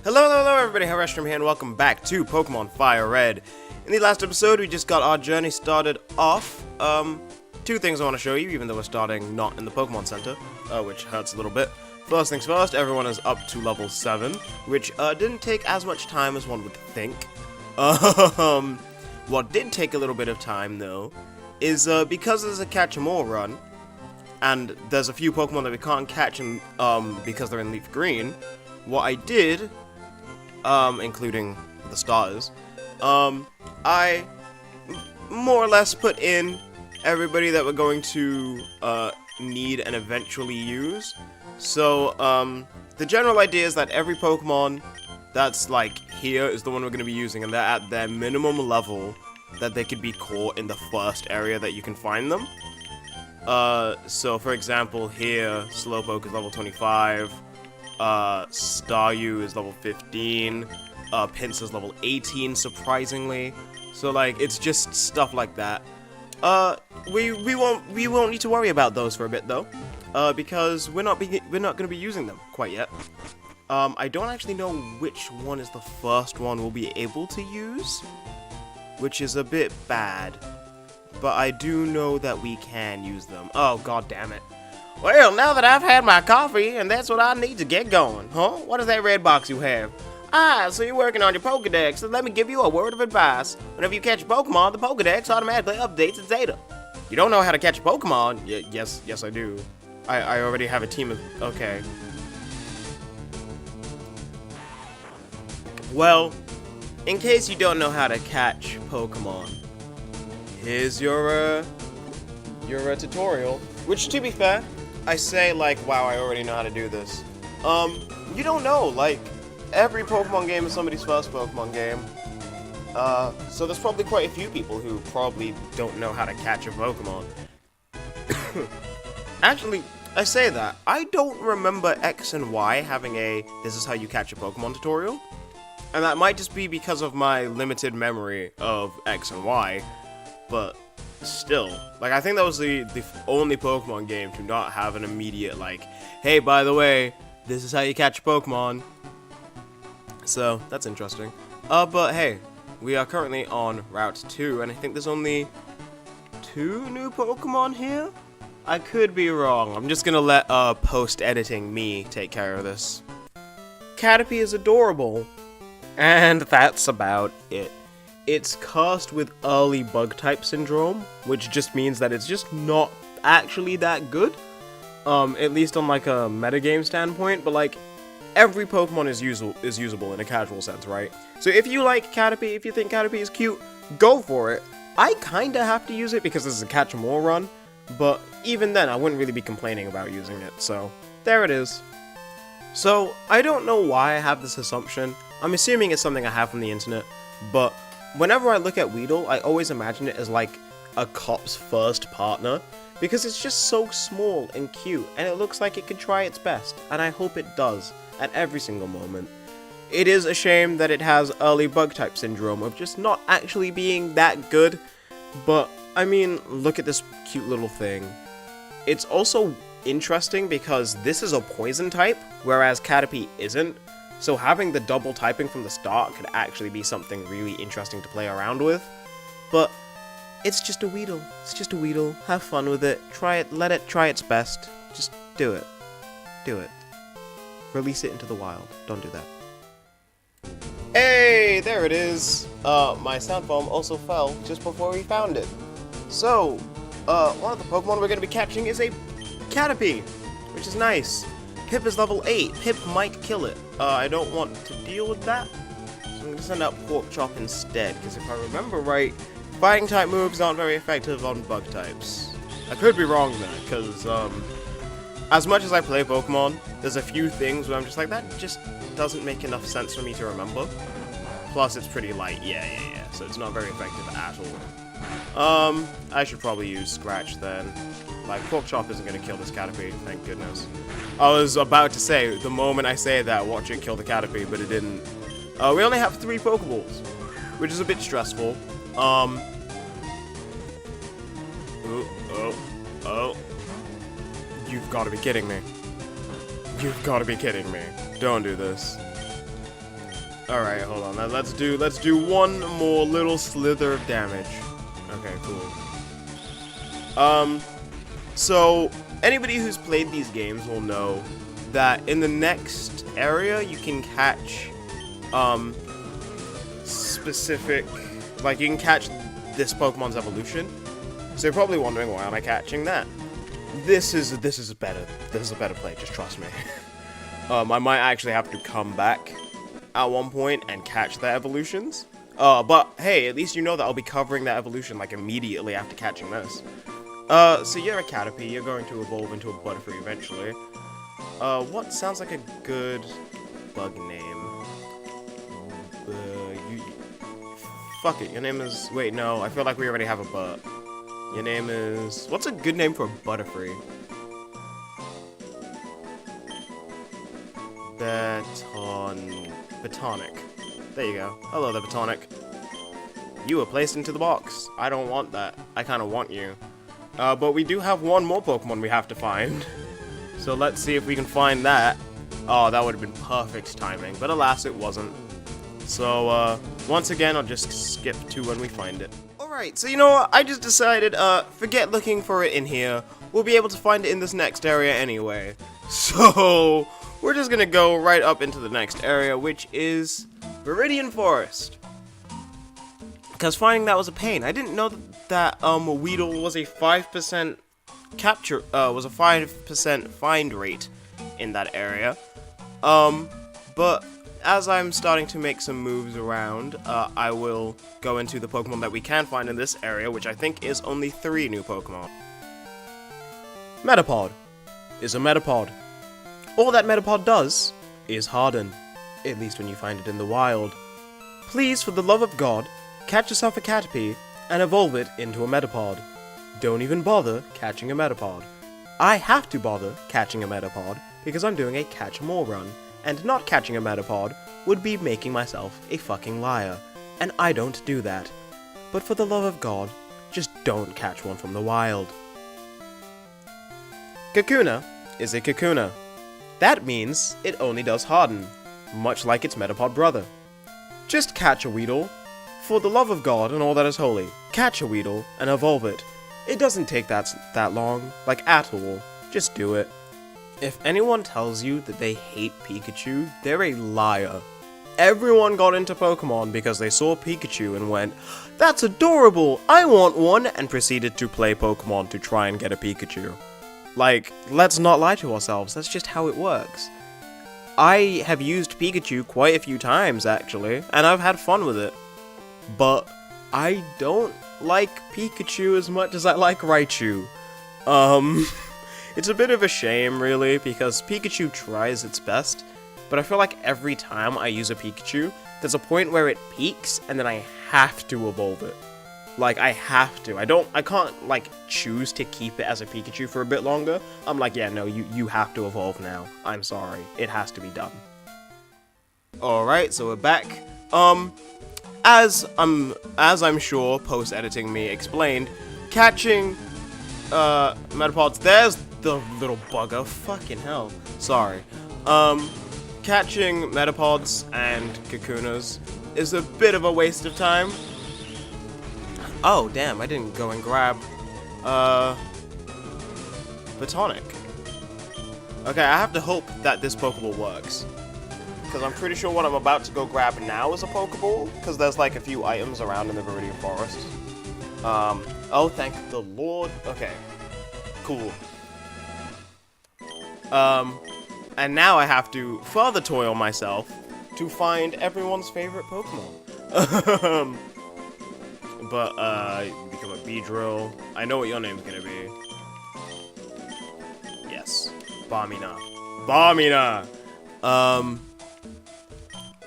Hello everybody, Hyreztrom here and welcome back to Pokemon FireRed. In the last episode, we just got our journey started off. Two things I want to show you, even though we're starting not in the Pokemon Center, which hurts a little bit. First things first, everyone is up to level 7, which didn't take as much time as one would think. What did take a little bit of time, though, is because there's a catch-em-all run, and there's a few Pokemon that we can't catch because they're in Leaf Green. What I did, including the stars, I more or less put in everybody that we're going to need and eventually use. So, the general idea is that every Pokemon that's like here is the one we're going to be using, and they're at their minimum level that they could be caught in the first area that you can find them. So for example, here, Slowpoke is level 25, Staryu is level 15, Pinsir is level 18, surprisingly. So like, it's just stuff like that. We won't need to worry about those for a bit though, because we're not going to be using them quite yet. I don't actually know which one is the first one we'll be able to use, which is a bit bad. But I do know that we can use them. Oh, god damn it. Well, now that I've had my coffee, and that's what I need to get going, huh? What is that red box you have? Ah, so you're working on your Pokedex, so let me give you a word of advice. Whenever you catch a Pokemon, the Pokedex automatically updates its data. You don't know how to catch a Pokemon? Yes I do. I already have a team of... Okay. Well, in case you don't know how to catch Pokemon, here's your tutorial. Which, to be fair, I say like, wow, I already know how to do this. You don't know, like, every Pokemon game is somebody's first Pokemon game. So there's probably quite a few people who probably don't know how to catch a Pokemon. Actually, I say that, I don't remember X and Y having a this is how you catch a Pokemon tutorial. And that might just be because of my limited memory of X and Y. But still, like, I think that was the only Pokemon game to not have an immediate, like, hey, by the way, this is how you catch a Pokemon. So, that's interesting. But hey, we are currently on Route 2, and I think there's only 2 new Pokemon here? I could be wrong. I'm just gonna let, post-editing me take care of this. Caterpie is adorable. And that's about it. It's cursed with early bug-type syndrome, which just means that it's just not actually that good. At least on like a metagame standpoint, but like, every Pokemon is usable in a casual sense, right? So if you like Caterpie, if you think Caterpie is cute, go for it. I kinda have to use it because this is a catch-em-all run, but even then I wouldn't really be complaining about using it, so there it is. So, I don't know why I have this assumption. I'm assuming it's something I have from the internet, but whenever I look at Weedle, I always imagine it as like a cop's first partner, because it's just so small and cute, and it looks like it could try its best, and I hope it does, at every single moment. It is a shame that it has early bug-type syndrome of just not actually being that good, but, I mean, look at this cute little thing. It's also interesting because this is a poison type, whereas Caterpie isn't. So having the double typing from the start could actually be something really interesting to play around with. But it's just a Weedle. It's just a Weedle. Have fun with it. Try it. Let it try its best. Just do it. Do it. Release it into the wild. Don't do that. Hey, there it is. My sound foam also fell just before we found it. So, one of the Pokemon we're going to be catching is a Caterpie, which is nice. Pip is level 8. Pip might kill it. I don't want to deal with that, so I'm going to send out Pork Chop instead, because if I remember right, fighting type moves aren't very effective on bug types. I could be wrong though, because as much as I play Pokemon, there's a few things where I'm just like, that just doesn't make enough sense for me to remember. Plus it's pretty light, yeah, so it's not very effective at all. I should probably use Scratch then. Like, Pork Chop isn't going to kill this Caterpie, thank goodness. I was about to say, the moment I say that, watch it kill the Caterpie, but it didn't. We only have 3 Pokeballs, which is a bit stressful. You've got to be kidding me. You've got to be kidding me. Don't do this. Alright, hold on. Now let's do one more little slither of damage. Okay, cool. So anybody who's played these games will know that in the next area you can catch specific, like, you can catch this Pokemon's evolution. So you're probably wondering, why am I catching that? This is a better play, just trust me. I might actually have to come back at one point and catch the evolutions. But hey, at least you know that I'll be covering that evolution like immediately after catching this. So you're a Caterpie, you're going to evolve into a Butterfree eventually. What sounds like a good bug name? Fuck it, your name is... Wait, no, I feel like we already have a butt. Your name is... What's a good name for a Butterfree? Batonic. There you go. Hello there, Batonic. You were placed into the box. I don't want that. I kind of want you. But we do have one more Pokemon we have to find. So let's see if we can find that. Oh, that would have been perfect timing. But alas, it wasn't. So, once again, I'll just skip to when we find it. Alright, so you know what? I just decided, forget looking for it in here. We'll be able to find it in this next area anyway. So, we're just gonna go right up into the next area, which is Viridian Forest. Because finding that was a pain. I didn't know that Weedle was a 5% capture, was a 5% find rate in that area. But as I'm starting to make some moves around, I will go into the Pokemon that we can find in this area, which I think is only 3 new Pokemon. Metapod is a Metapod. All that Metapod does is harden, at least when you find it in the wild. Please, for the love of God, catch yourself a Caterpie and evolve it into a Metapod. Don't even bother catching a Metapod. I have to bother catching a Metapod because I'm doing a catch-em-all run, and not catching a Metapod would be making myself a fucking liar, and I don't do that. But for the love of God, just don't catch one from the wild. Kakuna is a Kakuna. That means it only does harden, much like its Metapod brother. Just catch a Weedle. For the love of God and all that is holy, catch a Weedle and evolve it. It doesn't take that long, like at all. Just do it. If anyone tells you that they hate Pikachu, they're a liar. Everyone got into Pokemon because they saw Pikachu and went, "That's adorable, I want one," and proceeded to play Pokemon to try and get a Pikachu. Like, let's not lie to ourselves, that's just how it works. I have used Pikachu quite a few times, actually, and I've had fun with it. But I don't like Pikachu as much as I like Raichu. It's a bit of a shame, really, because Pikachu tries its best, but I feel like every time I use a Pikachu, there's a point where it peaks, and then I have to evolve it. Like, I have to. I can't, like, choose to keep it as a Pikachu for a bit longer. I'm like, yeah, no, you have to evolve now. I'm sorry. It has to be done. Alright, so we're back. As I'm sure post-editing me explained, catching Metapods, there's the little bugger, fucking hell, sorry. Catching Metapods and Kakunas is a bit of a waste of time. Oh damn, I didn't go and grab Batonic. Okay, I have to hope that this Pokeball works, because I'm pretty sure what I'm about to go grab now is a Pokeball, because there's like a few items around in the Viridian Forest. Oh, thank the Lord. Okay, cool. And now I have to further toil myself to find everyone's favorite Pokemon. But, become a Beedrill. I know what your name's gonna be. Yes. Barmina. Barmina!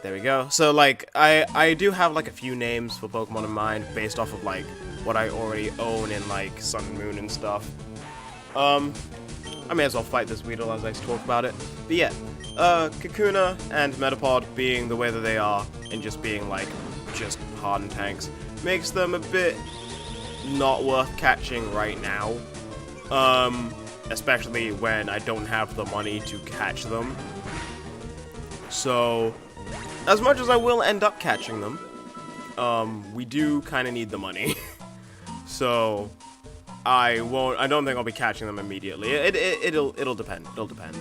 There we go. So, like, I do have, like, a few names for Pokemon in mind based off of, like, what I already own in, like, Sun and Moon and stuff. I may as well fight this Weedle as I talk about it. But yeah, Kakuna and Metapod being the way that they are, and just being, like, just hardened tanks, makes them a bit not worth catching right now. Especially when I don't have the money to catch them. So, as much as I will end up catching them, we do kind of need the money. So, I don't think I'll be catching them immediately. It'll depend. It'll depend.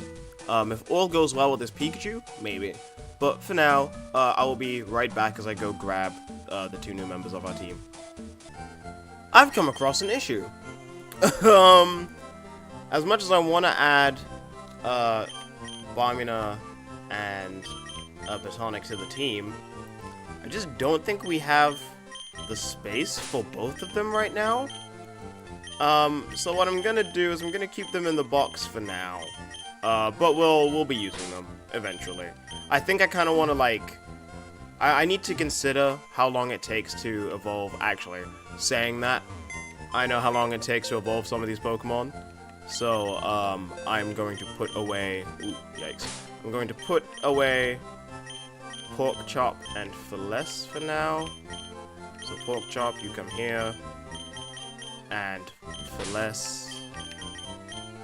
If all goes well with this Pikachu, maybe. But for now, I will be right back as I go grab the 2 new members of our team. I've come across an issue. As much as I want to add Barmina and Batonic to the team, I just don't think we have the space for both of them right now. So what I'm gonna do is I'm gonna keep them in the box for now. But we'll be using them eventually. I think I kind of want to like... I need to consider how long it takes to evolve. Actually, saying that, I know how long it takes to evolve some of these Pokemon. So, I'm going to put away... Ooh, yikes. I'm going to put away Pork Chop and Finesse for now. So Pork Chop, you come here. And Finesse...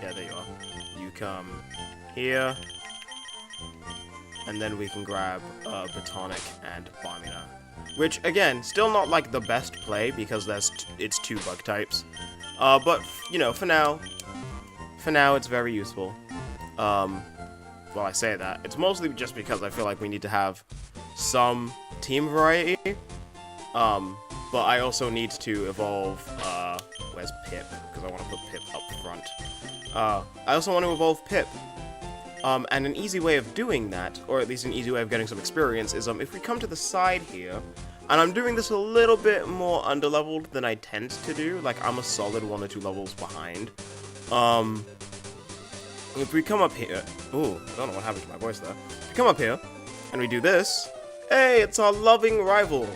Yeah, there you are. You come here. And then we can grab Batonic and Barmina. Which, again, still not like the best play because it's 2 bug types. But, you know, for now, it's very useful. Well, I say that. It's mostly just because I feel like we need to have some team variety. But I also need to evolve, where's Pip? Because I want to put Pip up front. I also want to evolve Pip. And an easy way of doing that, or at least an easy way of getting some experience, is if we come to the side here, and I'm doing this a little bit more underleveled than I tend to do, like I'm a solid 1 or 2 levels behind. If we come up here, ooh, I don't know what happened to my voice there. If we come up here, and we do this, hey, it's our loving rival.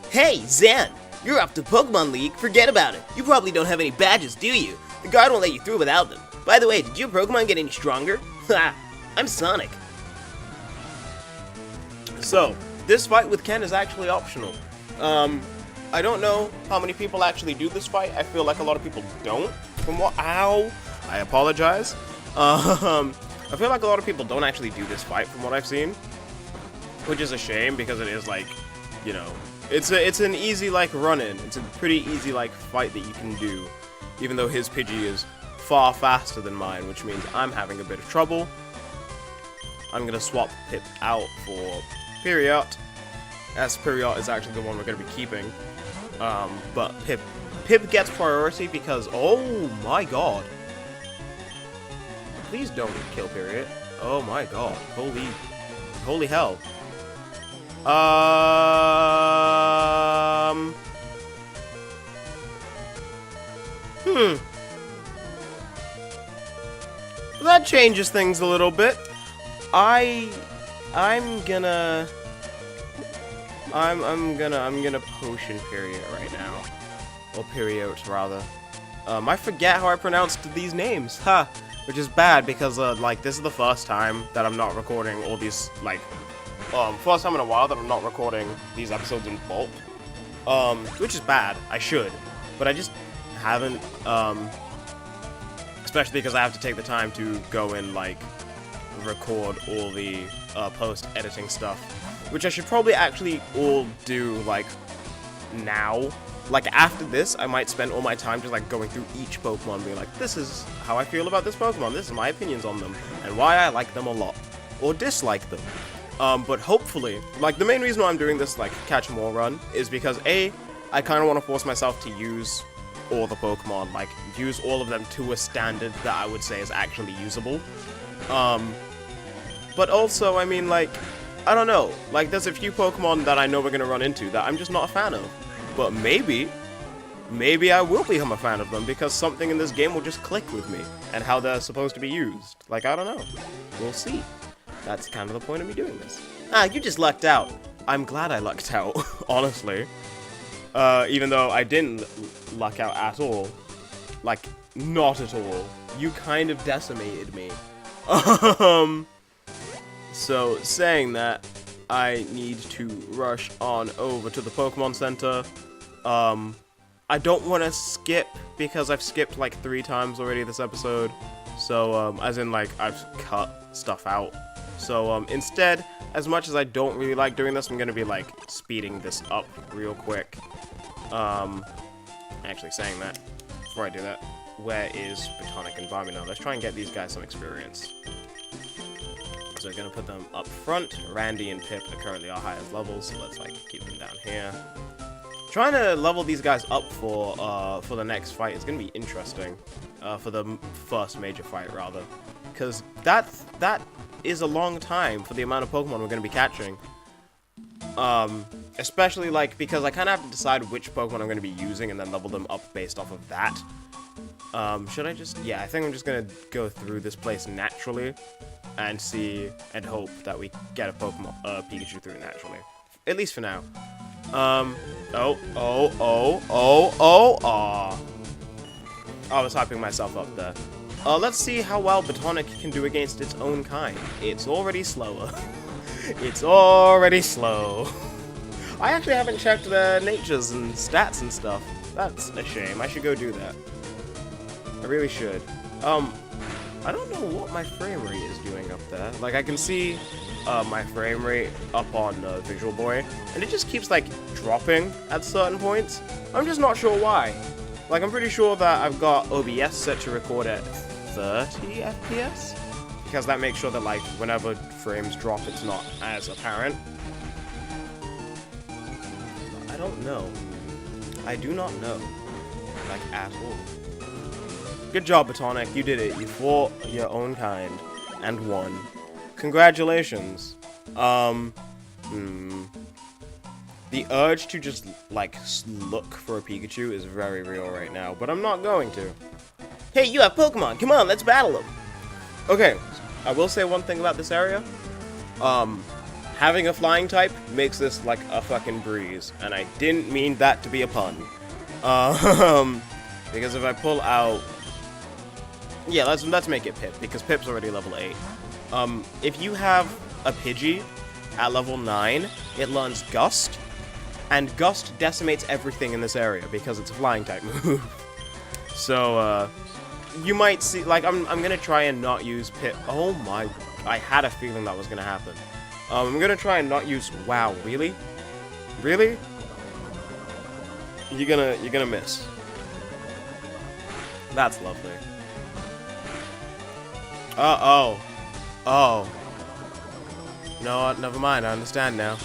Hey, Zen! You're off to Pokemon League, forget about it. You probably don't have any badges, do you? The guard won't let you through without them. By the way, did your Pokemon get any stronger? Ha! I'm Sonic. So, this fight with Ken is actually optional. I don't know how many people actually do this fight. I feel like a lot of people don't. From what... Ow! I apologize. I feel like a lot of people don't actually do this fight from what I've seen. Which is a shame because it is like, you know... It's an easy, like, run-in. It's a pretty easy, like, fight that you can do. Even though his Pidgey is far faster than mine, which means I'm having a bit of trouble. I'm gonna swap Pip out for Periot, as Periot is actually the one we're gonna be keeping. But Pip gets priority because, oh my god. Please don't kill Periot. Oh my god. Holy hell. That changes things a little bit. I'm gonna potion Period right now. Or Period, rather. I forget how I pronounced these names, ha! Which is bad because, like, this is the first time that I'm not recording all these, like, first time in a while that I'm not recording these episodes in bulk. Which is bad. I should. But I just haven't, especially because I have to take the time to go and, like, record all the post-editing stuff, which I should probably actually all do, like, now. Like, after this, I might spend all my time just, like, going through each Pokemon, being like, this is how I feel about this Pokemon, this is my opinions on them, and why I like them a lot, or dislike them. But hopefully, like, the main reason why I'm doing this, like, Catch More run is because, A, I kind of want to force myself to use all the Pokemon, like, use all of them to a standard that I would say is actually usable. But also, I mean, like, I don't know, like, there's a few Pokemon that I know we're gonna run into that I'm just not a fan of. But maybe I will become a fan of them because something in this game will just click with me and how they're supposed to be used. Like, I don't know. We'll see. That's kind of the point of me doing this. Ah, you just lucked out. I'm glad I lucked out, honestly. Even though I didn't luck out at all. Like, not at all. You kind of decimated me. So, saying that, I need to rush on over to the Pokemon Center. I don't want to skip, because I've skipped like 3 times already this episode. So, as in, like, I've cut stuff out. So instead, as much as I don't really like doing this, I'm gonna be like speeding this up real quick. Actually saying that, before I do that, where is Botanic and Barmy now? Let's try and get these guys some experience. So we're gonna put them up front. Randy and Pip are currently our highest levels, so let's like keep them down here. Trying to level these guys up for the next fight is gonna be interesting. For the first major fight, rather, because that is a long time for the amount of Pokemon we're gonna be catching. Especially like because I kind of have to decide which Pokemon I'm gonna be using and then level them up based off of that. Should I just? Yeah, I think I'm just gonna go through this place naturally and see and hope that we get a Pokemon, Pikachu through naturally. At least for now. I was hyping myself up there. Let's see how well Botanic can do against its own kind. It's already slower. It's already slow. I actually haven't checked the natures and stats and stuff. That's a shame. I should go do that. I really should. I don't know what my frame rate is doing up there. Like, I can see my frame rate up on Visual Boy, and it just keeps, like, dropping at certain points. I'm just not sure why. Like, I'm pretty sure that I've got OBS set to record at 30 FPS, because that makes sure that, like, whenever frames drop, it's not as apparent. I don't know. I do not know. Like, at all. Good job, Botanic. You did it. You fought your own kind and won. Congratulations. The urge to just, like, look for a Pikachu is very real right now, but I'm not going to. Hey, you have Pokemon. Come on, let's battle them. Okay, I will say one thing about this area. Having a flying type makes this like a fucking breeze, and I didn't mean that to be a pun. Because if I pull out... Yeah, let's make it Pip, because Pip's already level 8. If you have a Pidgey at level 9, it learns Gust, and Gust decimates everything in this area because it's a flying type move. So, you might see, like, I'm gonna try and not use Pip. Oh my, I had a feeling that was gonna happen. I'm gonna try and not use, wow, really? Really? You're gonna miss. That's lovely. Oh. No, never mind, I understand now.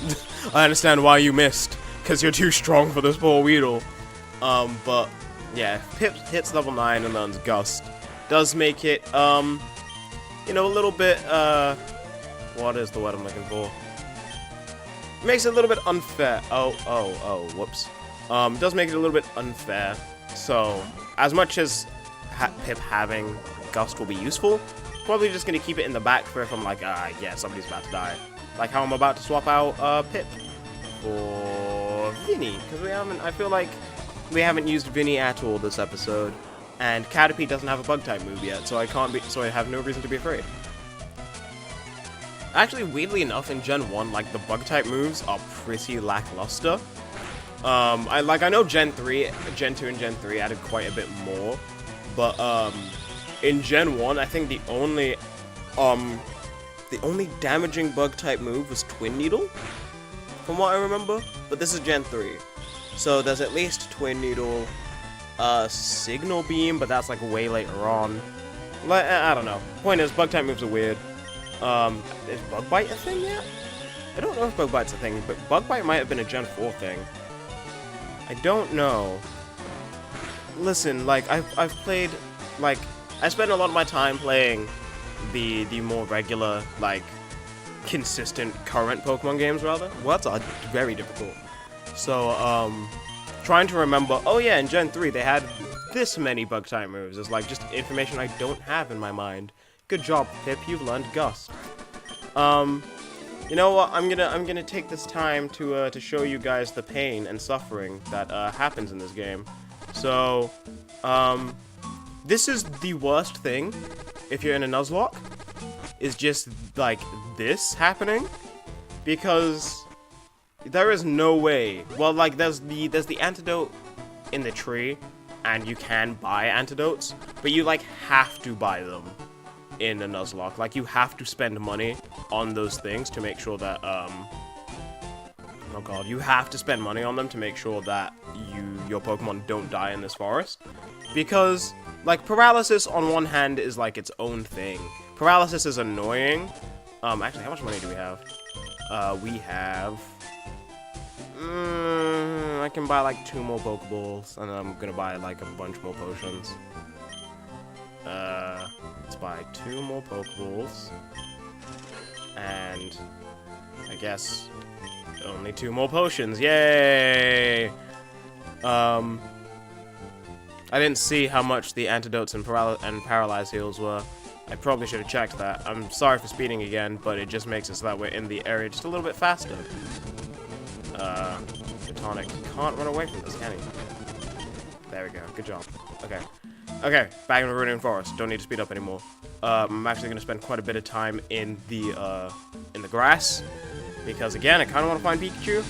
I understand why you missed, because you're too strong for this poor Weedle. But, yeah, Pip hits level 9 and learns Gust. Does make it, you know, a little bit, what is the word I'm looking for? Makes it a little bit unfair. Whoops. Does make it a little bit unfair. So, as much as Pip having Gust will be useful, probably just gonna keep it in the back for if I'm like, yeah, somebody's about to die. Like how I'm about to swap out Pip for Vinny, because I feel like we haven't used Vinny at all this episode, and Caterpie doesn't have a bug type move yet, so I have no reason to be afraid. Actually, weirdly enough, in Gen 1, like, the bug type moves are pretty lackluster. I know Gen 3, Gen 2 and Gen 3 added quite a bit more, but, in Gen 1, I think the only damaging bug type move was Twin Needle, from what I remember, but this is Gen 3. So there's at least Twin Needle, Signal Beam, but that's like way later on. Like, I don't know. Point is, bug type moves are weird. Is Bug Bite a thing yet? I don't know if Bug Bite's a thing, but Bug Bite might have been a Gen 4 thing. I don't know. Listen, like, I've played, like, I spent a lot of my time playing the more regular, like, consistent current Pokemon games, rather. Words are very difficult. So, trying to remember, oh yeah, in Gen 3 they had this many bug type moves. It's like just information I don't have in my mind. Good job, Pip, you've learned Gust. You know what, I'm gonna take this time to show you guys the pain and suffering that happens in this game. So, this is the worst thing if you're in a Nuzlocke, is just like this happening, because there is no way. Well, like, there's the antidote in the tree, and you can buy antidotes, but you like have to buy them in a Nuzlocke. Like, you have to spend money on those things to make sure that, oh god, you have to spend money on them to make sure that your Pokemon don't die in this forest. Because, like, paralysis on one hand is, like, its own thing. Paralysis is annoying. Actually, how much money do we have? We have... I can buy, like, 2 more Pokeballs, and I'm gonna buy, like, a bunch more potions. Let's buy 2 more Pokeballs. And... I guess... only 2 more potions. Yay! I didn't see how much the antidotes and paralyze heals were. I probably should have checked that. I'm sorry for speeding again, but it just makes it so that we're in the area just a little bit faster. Tonic can't run away from this, can he? There we go. Good job. Okay. Okay, back in the Viridian Forest. Don't need to speed up anymore. I'm actually going to spend quite a bit of time in the grass. Because, again, I kind of want to find Pikachu.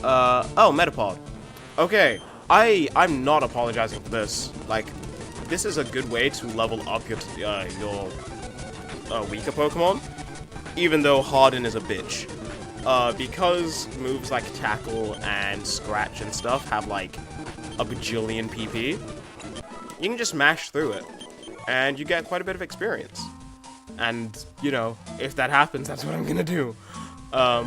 Oh, Metapod. Okay, I'm not apologizing for this. Like, this is a good way to level up your weaker Pokemon. Even though Harden is a bitch. Because moves like Tackle and Scratch and stuff have, like, a bajillion PP, you can just mash through it. And you get quite a bit of experience. And, you know, if that happens, that's what I'm gonna do. I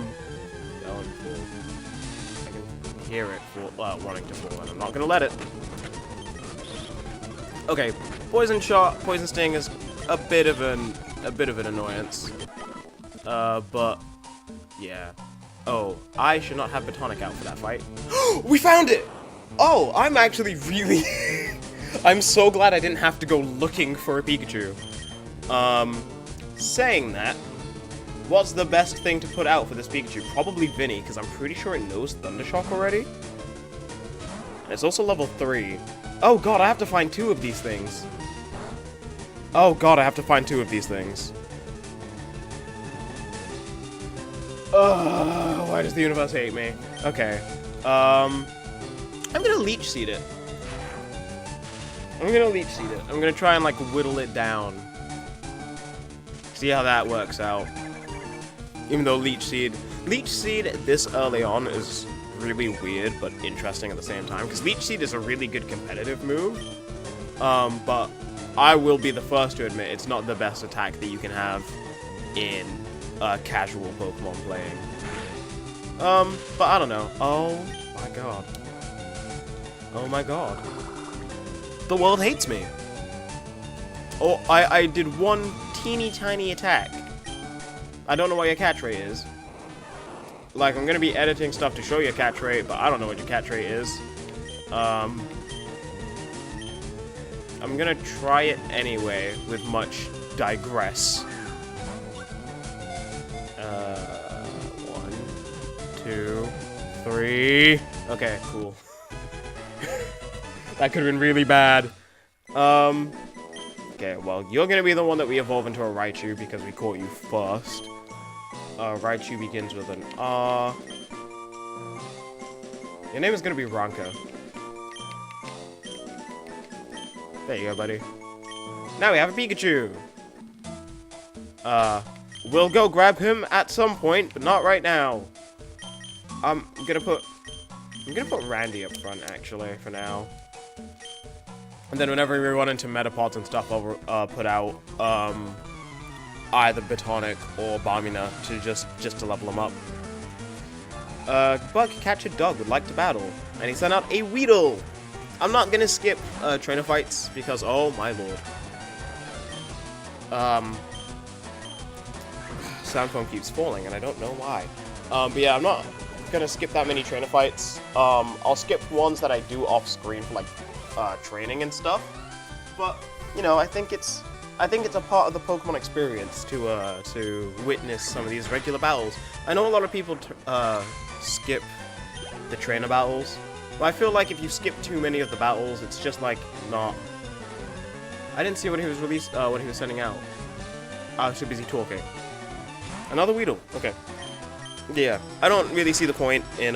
can hear it wanting to fall, and I'm not gonna let it. Okay, Poison Shot, Poison Sting is a bit of an annoyance. But yeah. Oh, I should not have Batonic out for that fight. We found it! Oh, I'm actually really... I'm so glad I didn't have to go looking for a Pikachu. Saying that, what's the best thing to put out for this Pikachu? Probably Vinny, because I'm pretty sure it knows Thundershock already. And it's also level 3. Oh god, I have to find 2 of these things. Oh god, I have to find 2 of these things. Why does the universe hate me? Okay. I'm gonna Leech Seed it. I'm gonna try and, like, whittle it down. See how that works out. Even though Leech Seed this early on is really weird but interesting at the same time. Because Leech Seed is a really good competitive move. But I will be the first to admit it's not the best attack that you can have in casual Pokemon playing. But I don't know. Oh my god. Oh my god. The world hates me. Oh, I did one teeny tiny attack. I don't know what your catch rate is. Like, I'm gonna be editing stuff to show your catch rate, but I don't know what your catch rate is. I'm gonna try it anyway, with much digress. 1, 2, 3. Okay, cool. That could have been really bad. Okay, well, you're gonna be the one that we evolve into a Raichu because we caught you first. Raichu begins with an R. Your name is gonna be Ranka. There you go, buddy. Now we have a Pikachu! We'll go grab him at some point, but not right now. I'm gonna put Randy up front, actually, for now. And then whenever we run into Metapods and stuff, I'll put out, either Batonic or Barmina to just to level them up. Bug Catcher Dog would like to battle, and he sent out a Weedle! I'm not gonna skip, trainer fights, because, oh my lord. Sound phone keeps falling, and I don't know why. But yeah, I'm not gonna skip that many trainer fights. I'll skip ones that I do off-screen for, like, training and stuff. But, you know, I think it's a part of the Pokemon experience to witness some of these regular battles. I know a lot of people skip the trainer battles, but I feel like if you skip too many of the battles, it's just like not. I didn't see what he was what he was sending out. I was too busy talking. Another Weedle. Okay. Yeah, I don't really see the point in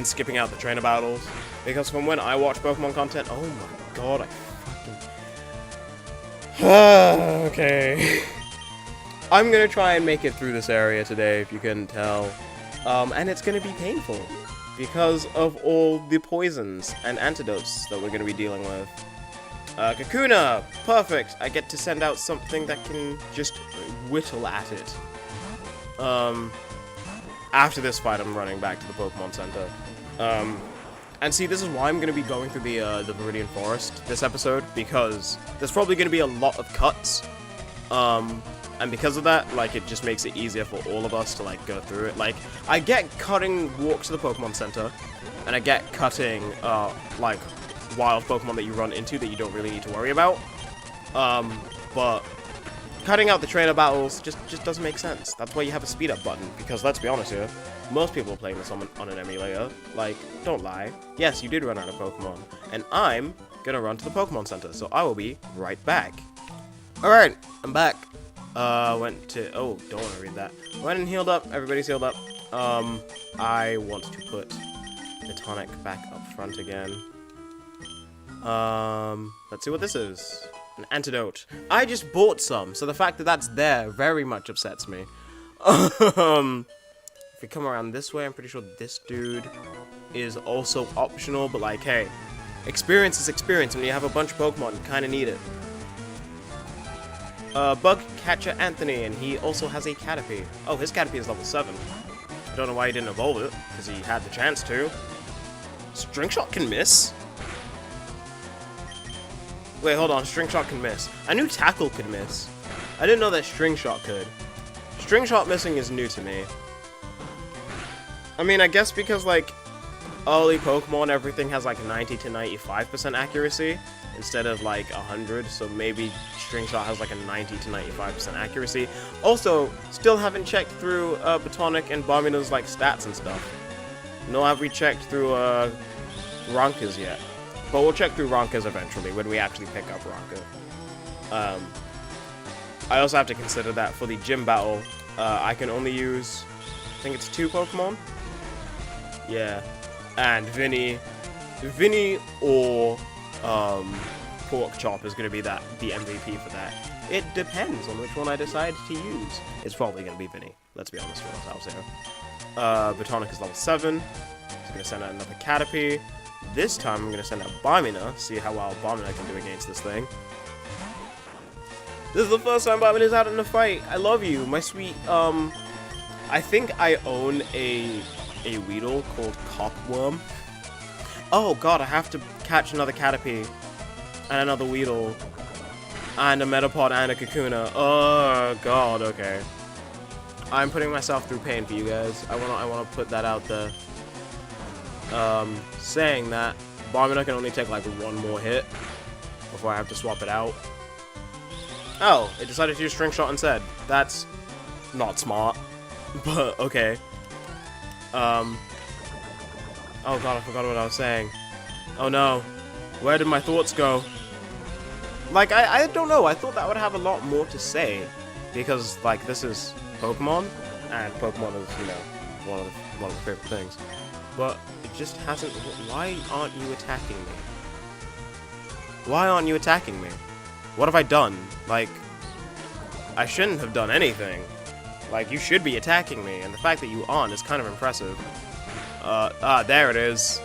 skipping out the trainer battles, because from when I watch Pokemon content, oh my god, Okay. I'm gonna try and make it through this area today, if you couldn't tell. And it's gonna be painful because of all the poisons and antidotes that we're gonna be dealing with. Kakuna! Perfect! I get to send out something that can just whittle at it. After this fight, I'm running back to the Pokemon Center. And see, this is why I'm going to be going through the Viridian Forest this episode, because there's probably going to be a lot of cuts. And because of that, like, it just makes it easier for all of us to, like, go through it. Like, I get cutting walks to the Pokemon Center, and I get cutting, like, wild Pokemon that you run into that you don't really need to worry about. But cutting out the trainer battles just doesn't make sense. That's why you have a speed up button, because let's be honest here, most people are playing this on an emulator. Like, don't lie. Yes, you did run out of Pokemon, and I'm gonna run to the Pokemon Center, so I will be right back. Alright, I'm back. Went to, oh, don't want to read that. Went and healed up, everybody's healed up. I want to put the tonic back up front again. Let's see what this is. An antidote. I just bought some, so the fact that that's there very much upsets me. If we come around this way, I'm pretty sure this dude is also optional, but like, hey, experience is experience. When you have a bunch of Pokemon, you kind of need it. Bug Catcher Anthony, and he also has a Caterpie. Oh, his Caterpie is level 7. I don't know why he didn't evolve it, because he had the chance to. String Shot can miss? Wait, hold on, String Shot can miss. I knew Tackle could miss. I didn't know that String Shot could. String Shot missing is new to me. I mean, I guess because, like, early Pokemon, everything has, like, 90 to 95% accuracy instead of, like, 100, so maybe String Shot has, like, a 90 to 95% accuracy. Also, still haven't checked through Batonic and Barmina's, like, stats and stuff. Nor have we checked through Ronka's yet. But we'll check through Ronka's eventually, when we actually pick up Ronka. I also have to consider that for the gym battle, I can only use, I think it's 2 Pokemon? Yeah. And Vinny or Pork Chop is going to be the MVP for that. It depends on which one I decide to use. It's probably going to be Vinny. Let's be honest with ourselves here. Batonic is level 7. He's going to send out another Caterpie. This time I'm going to send out Barmina, see how well Barmina can do against this thing. This is the first time Barmina's out in a fight. I love you, my sweet, I think I own a Weedle called Copworm. Oh god, I have to catch another Caterpie, and another Weedle, and a Metapod, and a Kakuna. Oh god, okay. I'm putting myself through pain for you guys. I wanna put that out there. Saying that, Barmina can only take like 1 more hit before I have to swap it out. Oh, it decided to use String Shot instead. That's not smart, but okay. Oh god, I forgot what I was saying. Oh no, where did my thoughts go? Like, I don't know, I thought that would have a lot more to say, because, like, this is Pokemon, and Pokemon is, you know, one of the favorite things. But it just hasn't. Why aren't you attacking me? Why aren't you attacking me? What have I done? Like, I shouldn't have done anything. Like, you should be attacking me, and the fact that you aren't is kind of impressive. There it is.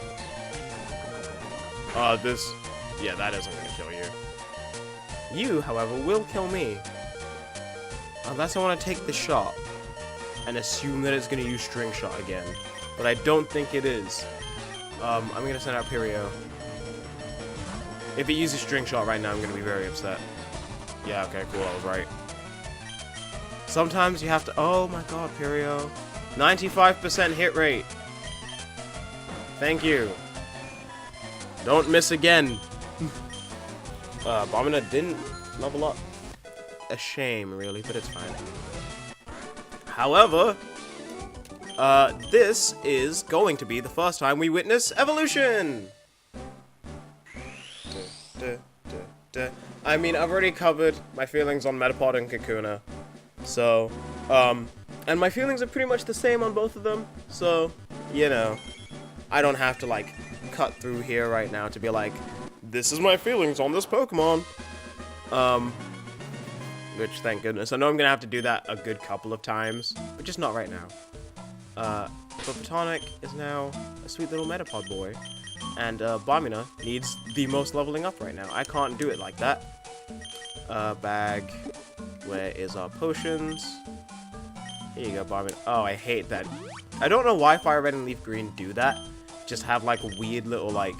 Yeah, that isn't gonna kill you. You, however, will kill me. Unless I want to take the shot and assume that it's gonna use String Shot again. But I don't think it is. I'm gonna send out Pirio. If it uses String Shot right now, I'm gonna be very upset. Yeah, okay, cool, I was right. Sometimes you have to. Oh my god, Pirio. 95% hit rate. Thank you. Don't miss again. Barmina didn't level up. A shame, really, but it's fine. However, this is going to be the first time we witness evolution! I mean, I've already covered my feelings on Metapod and Kakuna, so, and my feelings are pretty much the same on both of them, so, you know, I don't have to, like, cut through here right now to be like, this is my feelings on this Pokemon. which, thank goodness. I know I'm gonna have to do that a good couple of times, but just not right now. But Platonic is now a sweet little Metapod boy, and Bomina needs the most leveling up right now. I can't do it like that. Bag. Where is our potions? Here you go, Bomina. Oh, I hate that. I don't know why FireRed and Leaf Green do that. Just have like weird little like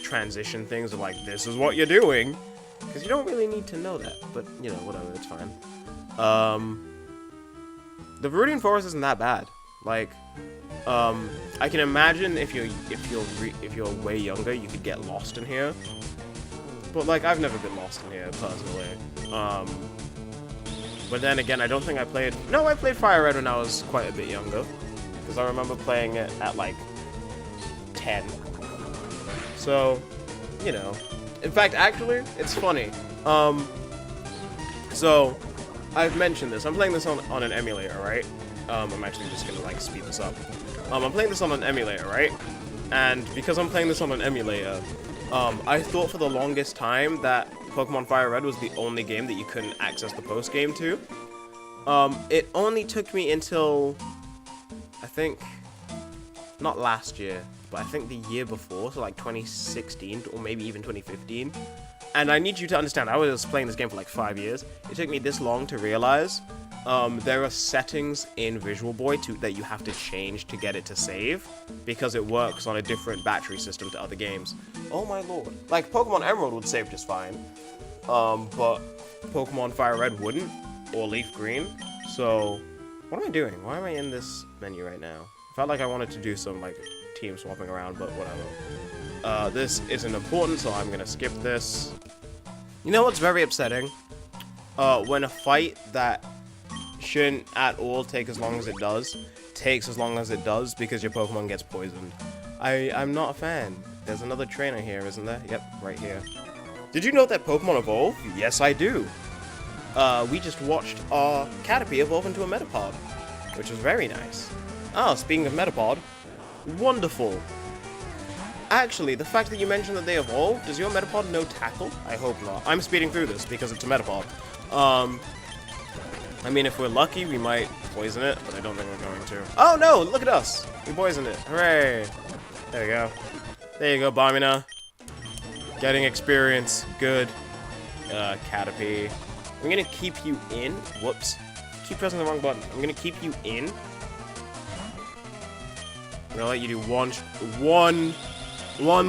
transition things of like, this is what you're doing. Because you don't really need to know that, but you know, whatever, it's fine. The Viridian Forest isn't that bad. Like, I can imagine if you're way younger, you could get lost in here. But like, I've never been lost in here personally. But then again, I don't think I played. No, I played FireRed when I was quite a bit younger, because I remember playing it at like 10. So, you know. In fact, actually, it's funny. So, I've mentioned this. I'm playing this on an emulator, right? I'm actually just gonna, like, speed this up. I'm playing this on an emulator, right? And because I'm playing this on an emulator, I thought for the longest time that Pokemon FireRed was the only game that you couldn't access the post-game to. It only took me until, I think, not last year, but I think the year before, so like 2016, or maybe even 2015. And I need you to understand, I was playing this game for like 5 years. It took me this long to realize there are settings in Visual Boy that you have to change to get it to save, because it works on a different battery system to other games. Oh my lord. Like, Pokemon Emerald would save just fine, but Pokemon FireRed wouldn't, or Leaf Green. So, what am I doing? Why am I in this menu right now? I felt like I wanted to do some, like, team swapping around, but whatever. This isn't important, so I'm gonna skip this. You know what's very upsetting? When a fight that shouldn't at all take as long as it does, takes as long as it does because your Pokemon gets poisoned. I'm not a fan. There's another trainer here, isn't there? Yep, right here. Did you know that Pokemon evolve? Yes, I do. We just watched our Caterpie evolve into a Metapod, which was very nice. Oh, speaking of Metapod, wonderful. Actually, the fact that you mentioned that they evolve, does your Metapod know Tackle? I hope not. I'm speeding through this because it's a Metapod. I mean, if we're lucky, we might poison it, but I don't think we're going to. Oh no, look at us! We poisoned it. Hooray! There you go. There you go, Bomina. Getting experience. Good. Caterpie. I'm gonna keep you in. Whoops. Keep pressing the wrong button. I'm gonna keep you in. I'm gonna let you do one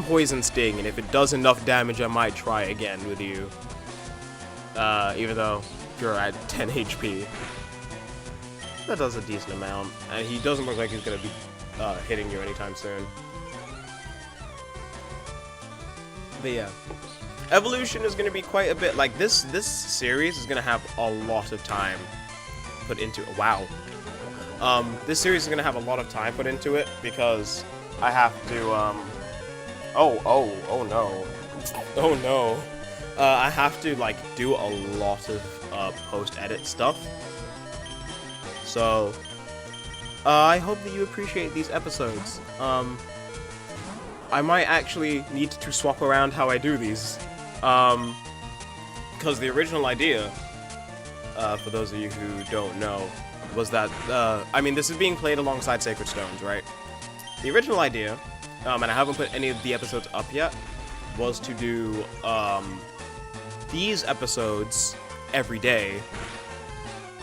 poison sting, and if it does enough damage, I might try again with you. Even though you're at 10 HP. That does a decent amount, and he doesn't look like he's gonna be hitting you anytime soon. But yeah, evolution is gonna be quite a bit. Like this series is gonna have a lot of time put into it. Wow. This series is gonna have a lot of time put into it because I have to. Oh no. I have to like do a lot of post-edit stuff. So I hope that you appreciate these episodes. I might actually need to swap around how I do these, because the original idea, for those of you who don't know, was that, I mean, this is being played alongside Sacred Stones, right? The original idea, and I haven't put any of the episodes up yet, was to do, these episodes every day,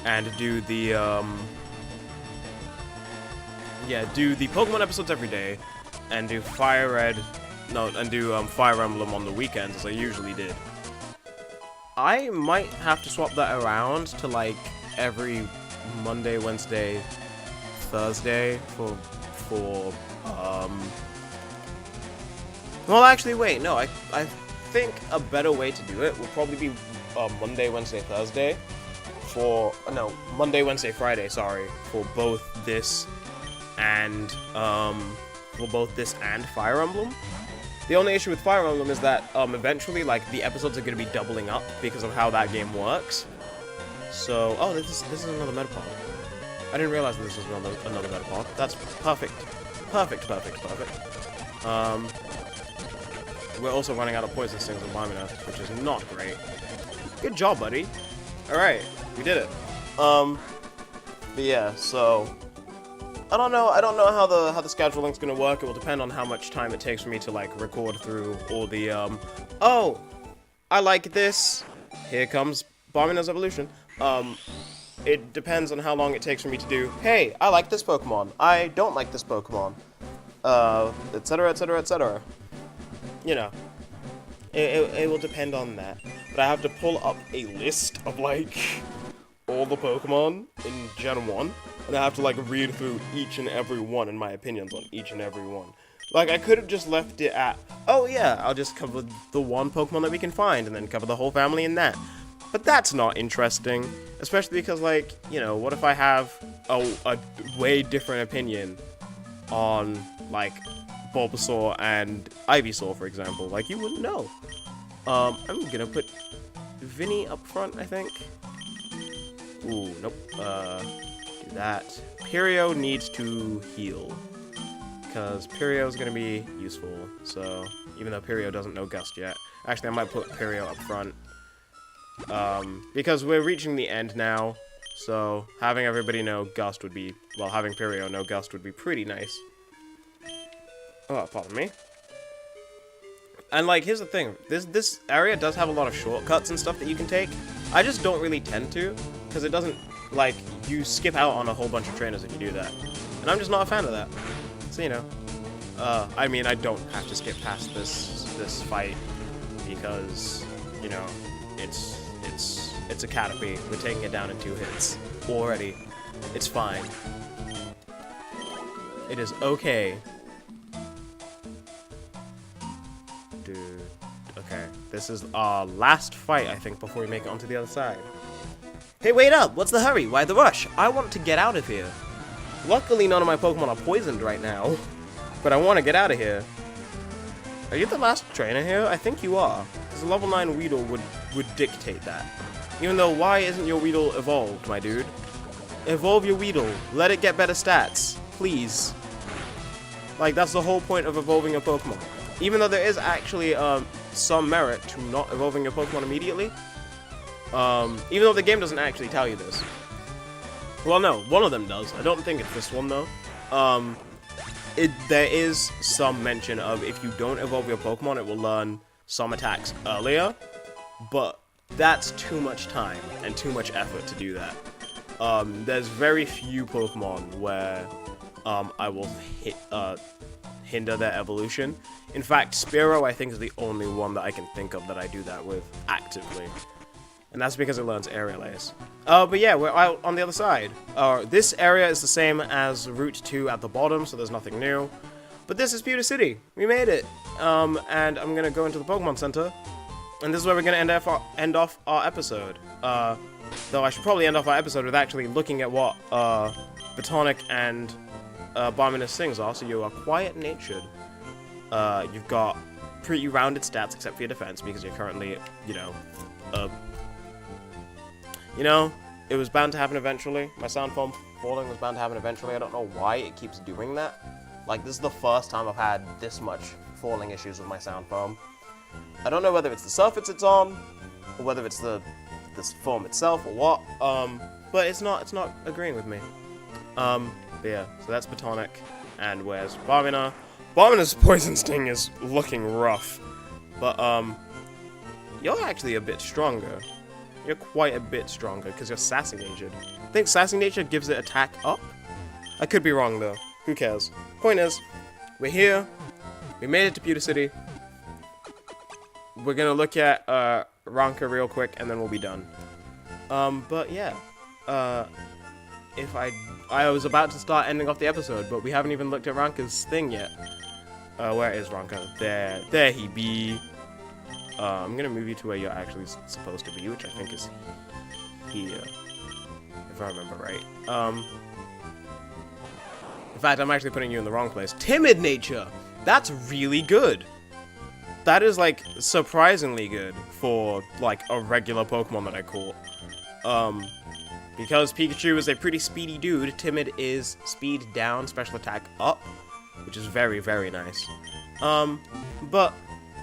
and do the, do the Pokemon episodes every day, and do FireRed, and do Fire Emblem on the weekends, as I usually did. I might have to swap that around to, like, every Monday, Wednesday, Thursday well, actually, wait, no, I think a better way to do it would probably be Monday, Wednesday, Thursday Monday, Wednesday, Friday, sorry, for both this and Fire Emblem. The only issue with Fire Emblem is that eventually, like, the episodes are going to be doubling up because of how that game works. So, oh, this is another Metapod. I didn't realize this was another Metapod. That's perfect. Perfect. We're also running out of poison stings with Bomina, which is not great. Good job, buddy. Alright, we did it. But yeah, so I don't know how the scheduling's gonna work. It will depend on how much time it takes for me to like record through all the oh, I like this. Here comes Barmina's evolution. It depends on how long it takes for me to do, hey, I like this Pokemon, I don't like this Pokemon, etc, etc, etc. You know, it will depend on that. But I have to pull up a list of, like, all the Pokemon in Gen 1, and I have to, like, read through each and every one and my opinions on each and every one. Like, I could have just left it at, oh yeah, I'll just cover the one Pokemon that we can find, and then cover the whole family in that. But that's not interesting, especially because, like, you know, what if I have a way different opinion on, like, Bulbasaur and Ivysaur, for example? Like, you wouldn't know. I'm gonna put Vinny up front, I think. Ooh, nope. Do that. Pirio needs to heal, because Pirio is gonna be useful, so, even though Pirio doesn't know Gust yet. Actually, I might put Pirio up front. Because we're reaching the end now, so having everybody know Gust would be, well, having Pirio know Gust would be pretty nice. Oh, pardon me. And, like, here's the thing, this area does have a lot of shortcuts and stuff that you can take. I just don't really tend to, because it doesn't, like, you skip out on a whole bunch of trainers if you do that. And I'm just not a fan of that. So, you know, I mean, I don't have to skip past this fight, because, you know, it's a Caterpie. We're taking it down in 2 hits already. It's fine. It is okay. Dude. Okay. This is our last fight, I think, before we make it onto the other side. Hey, wait up! What's the hurry? Why the rush? I want to get out of here. Luckily, none of my Pokemon are poisoned right now, but I want to get out of here. Are you the last trainer here? I think you are, because a level 9 Weedle would dictate that. Even though, why isn't your Weedle evolved, my dude? Evolve your Weedle. Let it get better stats. Please. Like, that's the whole point of evolving a Pokemon. Even though there is actually some merit to not evolving your Pokemon immediately. Even though the game doesn't actually tell you this. Well, no, one of them does. I don't think it's this one, though. There is some mention of if you don't evolve your Pokemon, it will learn some attacks earlier. But that's too much time and too much effort to do that. There's very few Pokemon where I will hinder their evolution. In fact, Spearow, I think, is the only one that I can think of that I do that with actively. And that's because it learns Aerial Ace. But yeah, we're out on the other side. This area is the same as Route 2 at the bottom, so there's nothing new. But this is Pewter City. We made it. And I'm going to go into the Pokemon Center. And this is where we're going to end off our episode. Though I should probably end off our episode with actually looking at what Batonic and Barminus things are. So you are quiet-natured. You've got pretty rounded stats except for your defense, because you're currently, it was bound to happen eventually. My sound foam falling was bound to happen eventually. I don't know why it keeps doing that. Like, this is the first time I've had this much falling issues with my sound foam. I don't know whether it's the surface it's on, or whether it's this foam itself, or what. But it's not agreeing with me. But yeah, so that's Batonic. And where's Barmina? Barmina's Poison Sting is looking rough. But, you're actually a bit stronger. You're quite a bit stronger, because you're Sassy Natured. I think Sassy Nature gives it attack up? I could be wrong, though. Who cares? Point is, we're here. We made it to Pewter City. We're gonna look at, Ronka real quick, and then we'll be done. But yeah. I was about to start ending off the episode, but we haven't even looked at Ronka's thing yet. Where is Ronka? There he be. I'm gonna move you to where you're actually supposed to be, which I think is here, if I remember right. In fact, I'm actually putting you in the wrong place. Timid Nature! That's really good! That is, like, surprisingly good for, like, a regular Pokemon that I caught. Because Pikachu is a pretty speedy dude, Timid is speed down, special attack up, which is very, very nice. But,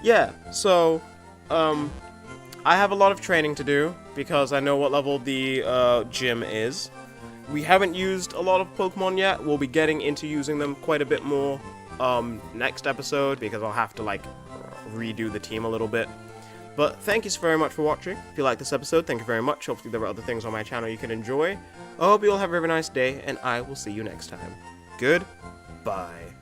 yeah, so, I have a lot of training to do, because I know what level the gym is. We haven't used a lot of Pokemon yet. We'll be getting into using them quite a bit more next episode, because I'll have to, like, redo the team a little bit. But thank you so very much for watching. If you like this episode, thank you very much. Hopefully there are other things on my channel you can enjoy. I hope you all have a very nice day, and I will see you next time. Goodbye.